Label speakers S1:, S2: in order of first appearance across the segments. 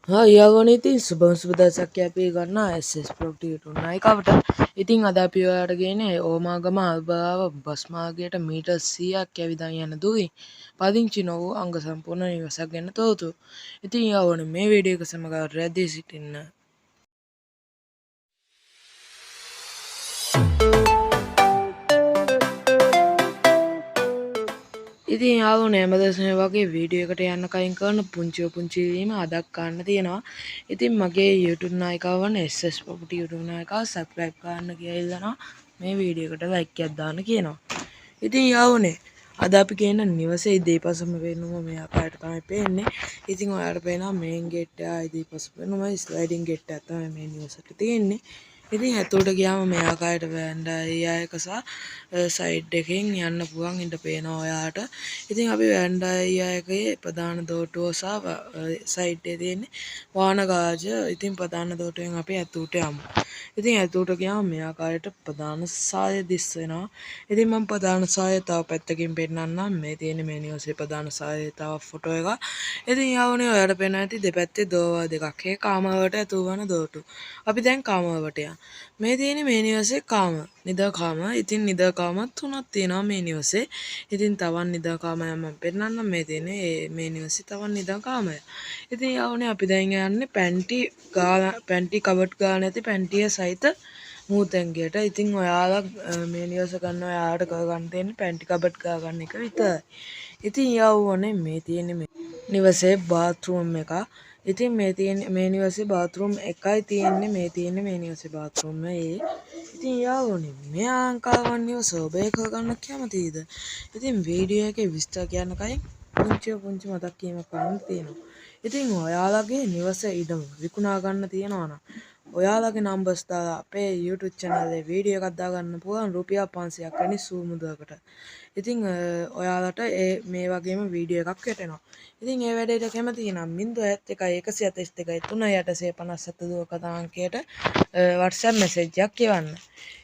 S1: යාළුවනේ ඉතින් සුබ දවසක් අපි ගන්නවා SS Property නායිකාවට. ඉතින් අද අපි ඔයාලට ගේන්නේ ඕමාගම අල්බාව බස් මාර්ගයට මීටර් 100ක් ඇවිදන් යන දුවේ පදිංචි නොවූ අංග සම්පූර්ණ නිවසක් ගැන තොරතුරු. ඉතින් යාළුවනේ මේ වීඩියෝ එක සමග රැඳී සිටින්න. ඉතින් යාළුවනේ හැමදේම වගේ වීඩියෝ එකට යන්න කලින් කරන පුංචි වීම අදක් ගන්න තියෙනවා. ඉතින් මගේ YouTube නායිකාව වන SS Property YouTube නායිකාව subscribe කරන්න කියලා ඉල්ලනවා. මේ වීඩියෝ එකට like එකක් දාන්න කියනවා. ඉතින් යාළුවනේ අද අපි කියන නිවසේ ඉදීපසම වෙනුම මේ ආකාරයට තමයි පේන්නේ. ඉතින් ඔයාලට පේනවා මේන් ගේට් එක ඉදීපස වෙනුම ස්ලයිඩින් ගේට් එකක් තමයි මේ නිවසට තියෙන්නේ. ඉතින් ඇතුළට ගියාම මේ ආකාරයට වෑන්ඩා එක සහ සයිඩ් එකෙන් යන්න පුළුවන් ඉඳ පේනවා ඔයාලට. ඉතින් අපි වෑන්ඩා එකේ ප්‍රධාන දොරටුව සහ සයිඩ් එකේ තියෙන්නේ වාහන ගාරාජ. ඉතින් ප්‍රධාන දොරටුවෙන් අපි ඇතුළට යමු. ඉතින් ඇතුළට ගියාම මේ ආකාරයට ප්‍රධාන සාය දිස් වෙනවා. ඉතින් මම ප්‍රධාන සාය තව පැත්තකින් පෙන්නන්නම්. මේ තියෙන්නේ මේ නිවසේ ප්‍රධාන සාය තව ෆොටෝ එක. ඉතින් යාළුවනේ ඔයාලට පේනවා ඇති දෙපැත්තේ දෝරවල් දෙකක්. ඒ කාමරවලට ඇතුළු වන දොරටු. අපි දැන් කාමරවලට යමු. මේ තියෙන්නේ මේ නිවසේ නිදා කාම. ඉතින් නිදා කාම තුනක් තියෙනවා මේ නිවසේ. ඉතින් තවත් නිදා කාමයක් මම පෙන්නන්නම්. මේ තියෙන්නේ මේ නිවසේ තවත් නිදා කාමය. ඉතින් යාළුවනේ අපි දැන් යන්නේ පැන්ටි කබඩ් ගාන නැති පැන්ටිය සහිත මූතැන්ගයට. ඉතින් ඔයාලා මේ නිවස ගන්න ඔයාලට කරගන්න තියෙන්නේ පැන්ටි කබඩ් ගා ගන්න එක විතරයි. ඉතින් යාළුවනේ මේ තියෙන්නේ මේ නිවසේ බාත්රූම් එක. ඉතින් මේ නිවසේ බාත්රූම් එකයි තියෙන්නේ. මේ නිවසේ බාත්රූම් ඉතින් යාළුවනේ මේ ආංකාවන් නිවස ඔබ කරගන්න කැමතිද? ඉතින් වීඩියෝ එකේ විස්තර කියන්න කලින් පුංචි මතක් කිරීමක් කරන්න තියෙනවා. ඉතින් ඔයාලගේ නිවස ඉඩම විකුණා ගන්න තියෙනවා නම් ඔයාලගේ නම්බර්ස් දාලා අපේ YouTube channel එකේ වීඩියෝ එකක් දාගන්න පුළුවන් රුපියල් 500ක් වැනි සූමුදුවකට. ඉතින් ඔයාලට මේ වගේම වීඩියෝ එකක් වැටෙනවා. ඉතින් ඒ වැඩේට කැමති නම් 071 172 3857 දුරකථන අංකයට WhatsApp message එකක් එවන්න.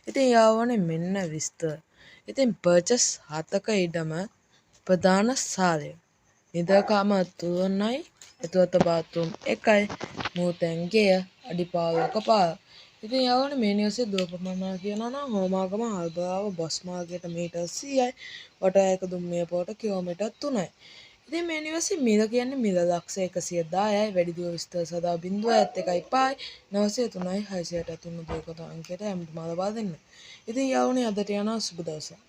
S1: ඉතින් යාළුවනේ මෙන්න විස්තර. ඉතින් purchase 7ක ඉඩම ප්‍රධාන සාලය. නිදාකාම 3යි, ඇතුළත බාත්රූම් 1යි, මූතැන් ගෙය අඩි 15ක පාර. ඉතින් යාළුවනේ මේ නිවසේ දුර ප්‍රමාණය කියනවා නම් හෝමාගම අල්බාව බස් මාර්ගයට මීටර් 100යි, වටායක දුම්රිය පොළට කිලෝමීටර් 3යි. ඉතින් මේ නිවසේ මිල කියන්නේ මිල ලක්ෂ 110යි. වැඩිදුර විස්තර සඳහා 0.1 903 663 දුරකථන අංකයට හැමෝටම ලබා දෙන්න. ඉතින් යාළුවනේ අදට යනවා සුබ දවසක්.